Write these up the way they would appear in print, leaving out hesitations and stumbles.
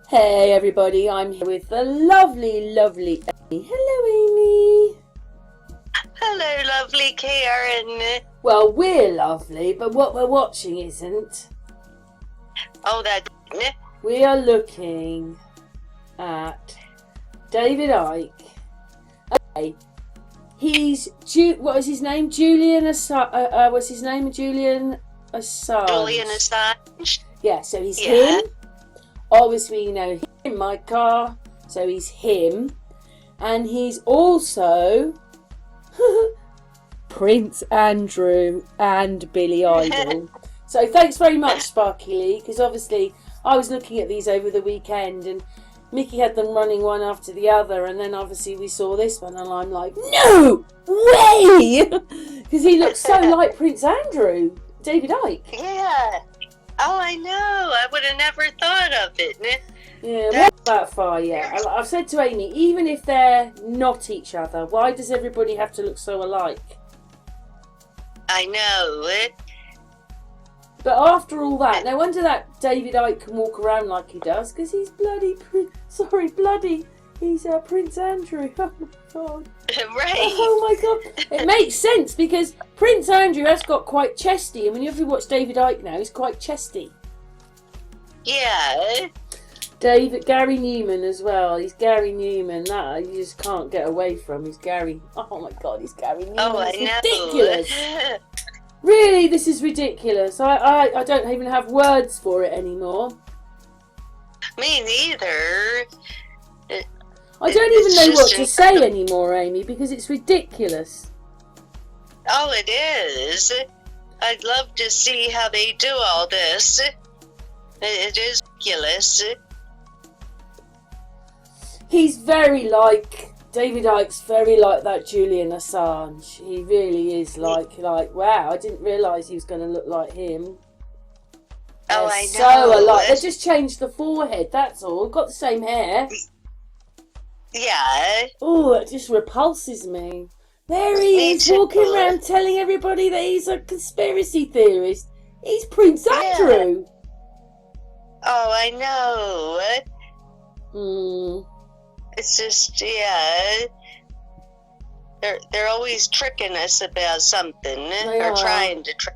Hey everybody, I'm here with the lovely Amy. Hello Amy. Hello lovely Karen. Well, we're lovely, but what we're watching isn't. Oh, that. We are looking at David Icke. Okay. He's, what is his name? Julian Assange. What's his name? Julian Assange. Julian Assange. Yeah, so he's him. Obviously, you know, him in my car. So he's him. And he's also Prince Andrew and Billy Idol. So thanks very much, SparkieLee, because obviously I was looking at these over the weekend and Mickey had them running one after the other, and then obviously we saw this one and I'm like, no way! Because he looks so like Prince Andrew, David Icke. Yeah. Oh, I know. I would have never thought of it. Yeah, not that far yet. I've said to Amy, even if they're not each other, why does everybody have to look so alike? I know. But after all that, no wonder that David Icke can walk around like he does, because he's he's Prince Andrew. Oh my god. Right. Oh my god. It makes sense, because Prince Andrew has got quite chesty, and when you ever watch David Icke now, he's quite chesty. Yeah. Gary Newman as well. He's Gary Newman. That you just can't get away from. He's Gary. Oh my god, he's Gary Newman. Oh, I it's know. Ridiculous. Really, this is ridiculous. I don't even have words for it anymore. Me neither. I don't even know what to say anymore, Amy, because it's ridiculous. Oh, it is. I'd love to see how they do all this. It is ridiculous. He's very like, David Icke's very like that Julian Assange. He really is like, wow, I didn't realise he was going to look like him. Oh, I know. So alike. They just changed the forehead, that's all. Got the same hair. Yeah. Oh, it just repulses me. There he is, walking around telling everybody that he's a conspiracy theorist. He's Prince Andrew. Oh, I know. It's just, they're always tricking us about something. Or trying to trick.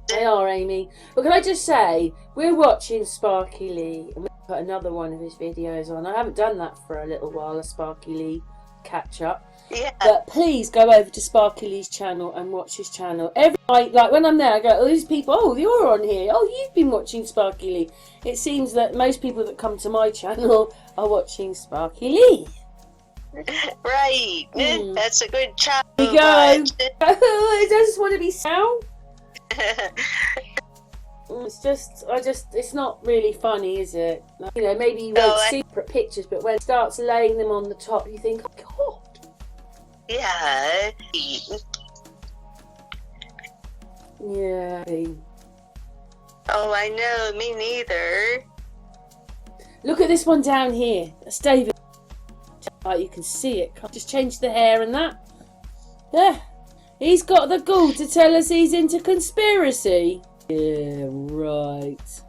They are, Amy. But can I just say, we're watching SparkieLee, and we put another one of his videos on. I haven't done that for a little while, a SparkieLee catch up. Yeah. But please go over to SparkieLee's channel and watch his channel. Every night, like when I'm there, I go, oh, these people, oh, you're on here. Oh, you've been watching SparkieLee. It seems that most people that come to my channel are watching SparkieLee. Right. That's a good channel. There you go. I just want to be sound. It's not really funny, is it? Like, you know, maybe you won't see separate pictures, but when it starts laying them on the top, you think, oh god. Yeah. Yeah. Oh, I know. Me neither. Look at this one down here. That's David. You can see it. Just change the hair and that. Yeah. He's got the gall to tell us he's into conspiracy. Yeah, right.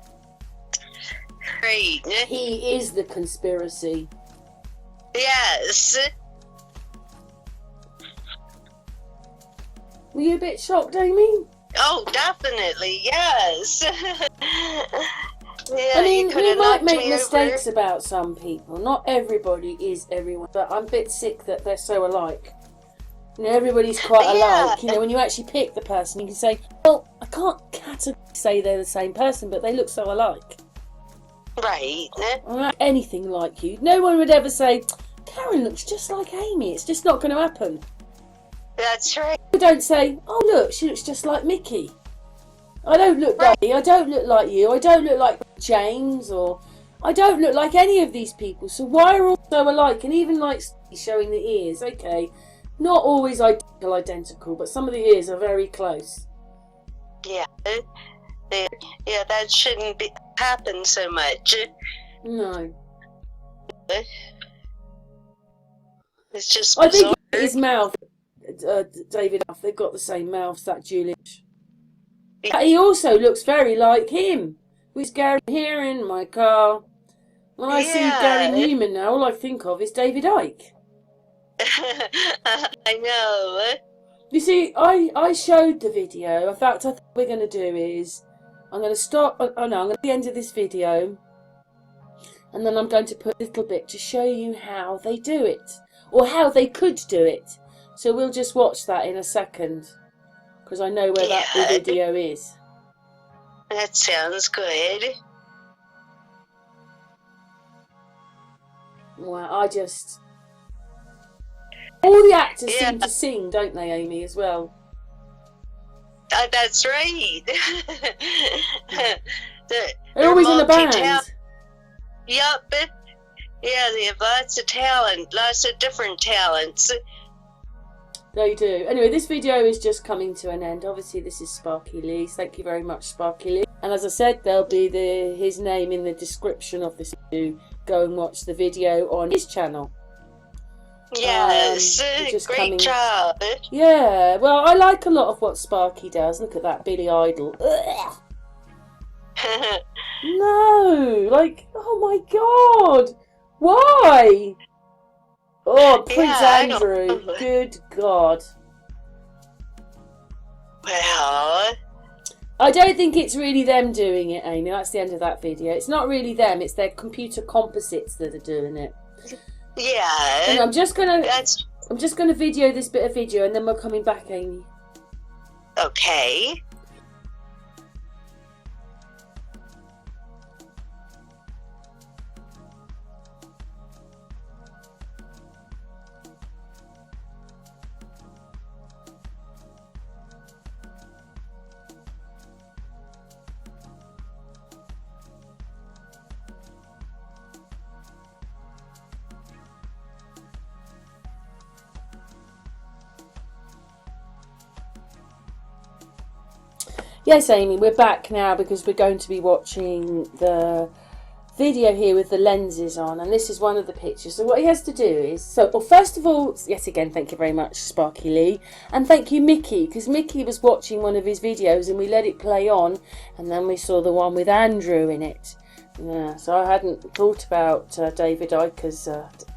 Great. He is the conspiracy. Yes. Were you a bit shocked, Amy? Oh, definitely, yes. I mean, we might make mistakes about some people. Not everybody is everyone, but I'm a bit sick that they're so alike. You know, everybody's quite alike. You know, when you actually pick the person, you can say, well, I can't categorically say they're the same person, but they look so alike. Right. I'm not anything like you. No one would ever say, Karen looks just like Amy. It's just not going to happen. That's right. People don't say, oh, look, she looks just like Mickey. I don't look like you. I don't look like you. I don't look like James, or I don't look like any of these people. So why are all so alike? And even like showing the ears, okay. Not always identical, but some of the ears are very close. Yeah, yeah, that shouldn't happen so much. No. It's just I think his mouth, David, they've got the same mouths, that Julian. But he also looks very like him. He's Gary here in my car. When I see Gary Newman now, all I think of is David Icke. I know. You see, I showed the video. In fact, I think what we're going to do is I'm going to stop. Oh no, I'm going to the end of this video, and then I'm going to put a little bit to show you how they do it, or how they could do it. So we'll just watch that in a second, because I know where that video is. That sounds good. Well, all the actors seem to sing, don't they, Amy, as well? That's right. They're always in a band. Yup. Yeah, they have lots of talent, lots of different talents. They do. Anyway, this video is just coming to an end. Obviously, this is SparkieLee. Thank you very much, SparkieLee. And as I said, there'll be his name in the description of this video. Go and watch the video on his channel. Yes, great job. Yeah, well, I like a lot of what Sparky does. Look at that, Billy Idol. No, like, oh my God, why? Oh, Prince Andrew, good God. Well, I don't think it's really them doing it, Amy. That's the end of that video. It's not really them. It's their computer composites that are doing it. Yeah. And I'm just gonna video this bit of video, and then we're coming back, Amy. Okay. Yes, Amy, we're back now because we're going to be watching the video here with the lenses on, and this is one of the pictures. So what he has to do is, well, first of all, yet again, thank you very much, SparkieLee, and thank you, Mickey, because Mickey was watching one of his videos and we let it play on, and then we saw the one with Andrew in it. Yeah, so I hadn't thought about David Icke as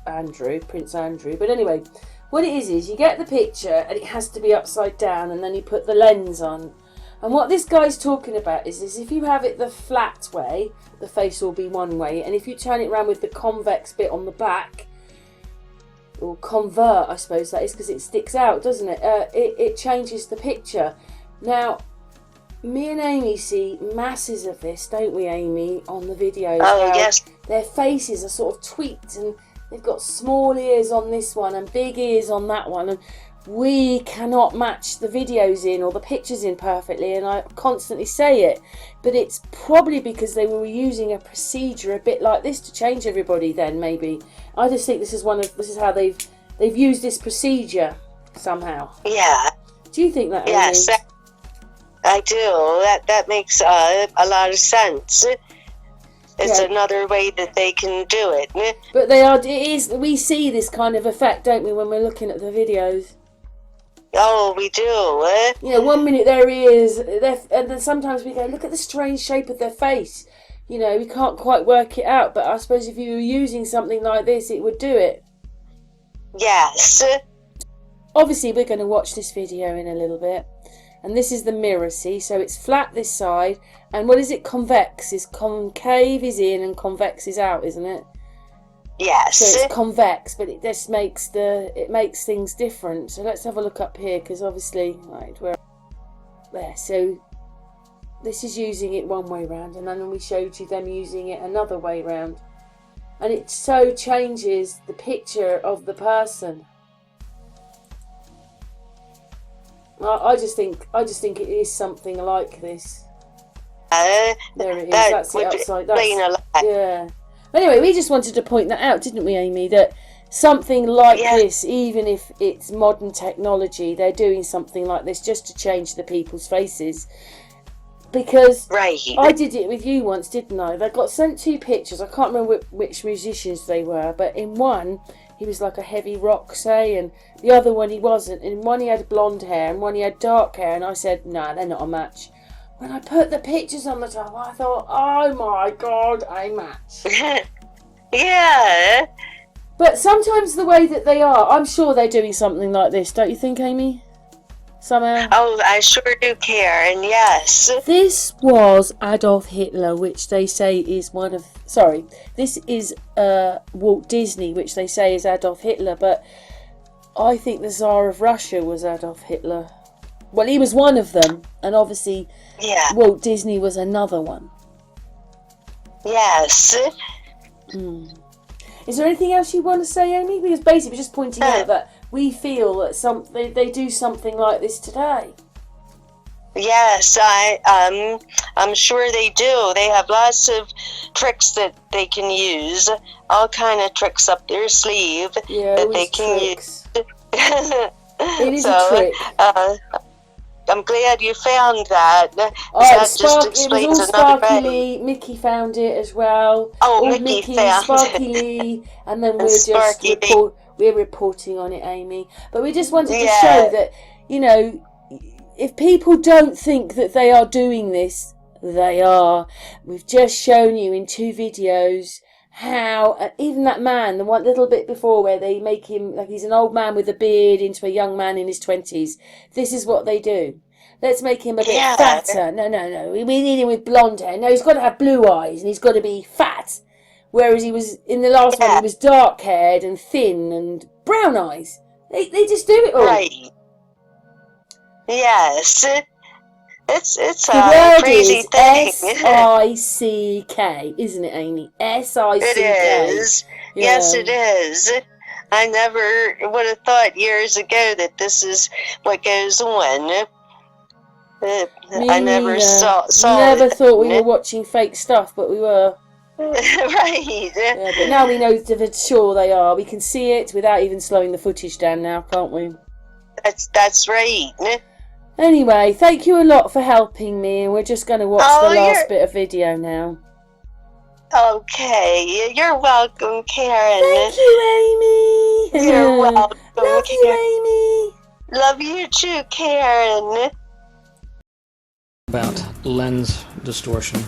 Andrew, Prince Andrew, but anyway, what it is you get the picture and it has to be upside down, and then you put the lens on. And what this guy's talking about is if you have it the flat way, the face will be one way, and if you turn it around with the convex bit on the back, or convert, I suppose that is, because it sticks out, doesn't it? It changes the picture. Now, me and Amy see masses of this, don't we, Amy, on the videos? Oh, yes. Their faces are sort of tweaked, and they've got small ears on this one and big ears on that one, and we cannot match the videos in or the pictures in perfectly, and I constantly say it, but it's probably because they were using a procedure a bit like this to change everybody. Then maybe I just think this is how they've used this procedure somehow. Yeah. Do you think that? Yes, I do. That makes a lot of sense. It's another way that they can do it. But we see this kind of effect, don't we, when we're looking at the videos? Oh, we do. You know, 1 minute their ears, and then sometimes we go, look at the strange shape of their face. You know, we can't quite work it out, but I suppose if you were using something like this, it would do it. Yes. Obviously, we're going to watch this video in a little bit. And this is the mirror, see? So it's flat this side, and what is it? Convex. Is concave is in and convex is out, isn't it? Yes. So it's convex, but it just makes things different. So let's have a look up here, because obviously, right, we're there. So this is using it one way round, and then we showed you them using it another way round, and it so changes the picture of the person. I just think it is something like this. There it is. That's it upside. Yeah. Anyway, we just wanted to point that out, didn't we, Amy? That something like this, even if it's modern technology, they're doing something like this just to change the people's faces. Because I did it with you once, didn't I? They got sent 2 pictures. I can't remember which musicians they were, but in one, he was like a heavy rock, say, and the other one he wasn't. In one he had blonde hair, and one he had dark hair, and I said, no, they're not a match. When I put the pictures on the top, I thought, oh my God, I match. Yeah. But sometimes the way that they are, I'm sure they're doing something like this, don't you think, Amy? Somehow. Oh, I sure do, Karen. Yes. This was Adolf Hitler, which they say is one of... Sorry, this is Walt Disney, which they say is Adolf Hitler, but I think the Tsar of Russia was Adolf Hitler. Well, he was one of them, and obviously Walt Disney was another one. Yes. Is there anything else you want to say, Amy? Because basically we're just pointing out that we feel that they do something like this today. Yes, I'm sure they do. They have lots of tricks that they can use, all kind of tricks up their sleeve that they can use. It is a trick. I'm glad you found that. It was all SparkieLee. Mickey found it as well. Oh, Mickey found SparkieLee, and then we're reporting on it, Amy. But we just wanted to show that, you know, if people don't think that they are doing this, they are. We've just shown you in 2 videos how even that man, the one little bit before where they make him like he's an old man with a beard into a young man in his 20s. This is what they do. Let's make him a bit fatter. No. We need him with blonde hair. No, he's got to have blue eyes and he's got to be fat. Whereas he was in the last one, he was dark haired and thin and brown eyes. They just do it all. Right. Yes. It's a crazy thing. S-I-C-K, isn't it, Amy? S-I-C-K. It is. Yeah. Yes, it is. I never would have thought years ago that this is what goes on. I never saw never thought we were watching fake stuff, but we were. Right. Yeah, but now we know for sure they are. We can see it without even slowing the footage down now, can't we? That's right. Anyway, thank you a lot for helping me, and we're just going to watch the last bit of video now. Okay, you're welcome, Karen. Thank you, Amy. You're welcome. Love you, Amy. Love you too, Karen. About lens distortion.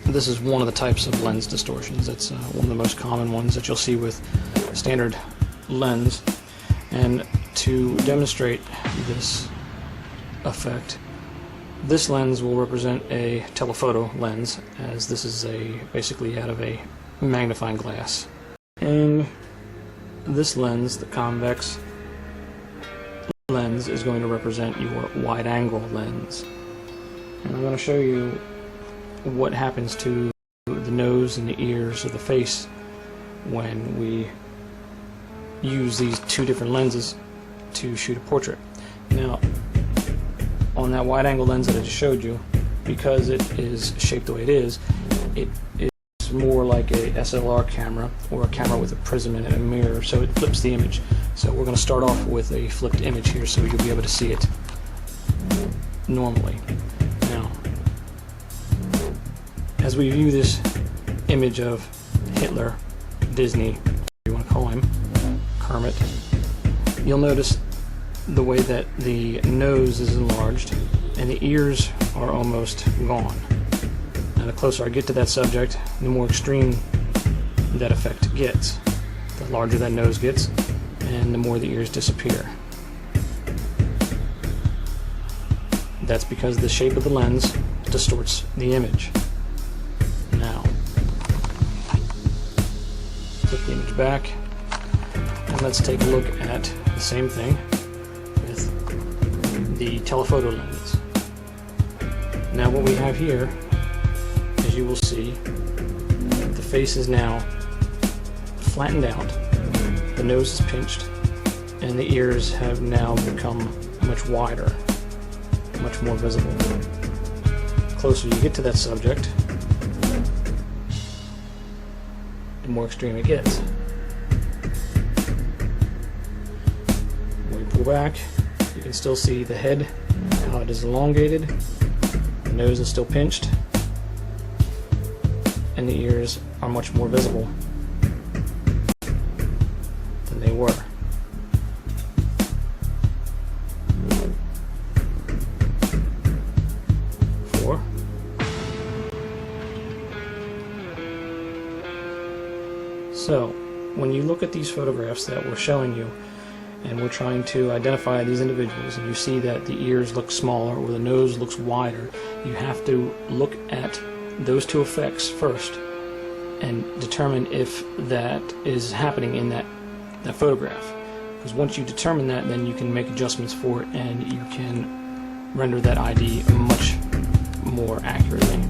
This is one of the types of lens distortions. It's one of the most common ones that you'll see with standard lens. And to demonstrate this effect, this lens will represent a telephoto lens, as this is basically out of a magnifying glass. And this lens, the convex lens, is going to represent your wide-angle lens. And I'm going to show you what happens to the nose and the ears of the face when we use these 2 different lenses to shoot a portrait. Now, on that wide-angle lens that I just showed you, because it is shaped the way it is more like a SLR camera or a camera with a prism and a mirror, so it flips the image. So we're going to start off with a flipped image here so you'll be able to see it normally. Now, as we view this image of Hitler, Disney, whatever you want to call him, Kermit, you'll notice the way that the nose is enlarged and the ears are almost gone. Now, the closer I get to that subject, the more extreme that effect gets. The larger that nose gets, and the more the ears disappear. That's because the shape of the lens distorts the image. Now, flip the image back, and let's take a look at the same thing with the telephoto lens. Now what we have here, as you will see, the face is now flattened out, the nose is pinched, and the ears have now become much wider, much more visible. The closer you get to that subject, the more extreme it gets. When we pull back, you can still see the head, how it is elongated, the nose is still pinched, and the ears are much more visible than they were. So, when you look at these photographs that we're showing you, and we're trying to identify these individuals, and you see that the ears look smaller or the nose looks wider, you have to look at those two effects first and determine if that is happening in that photograph. Because once you determine that, then you can make adjustments for it, and you can render that ID much more accurately.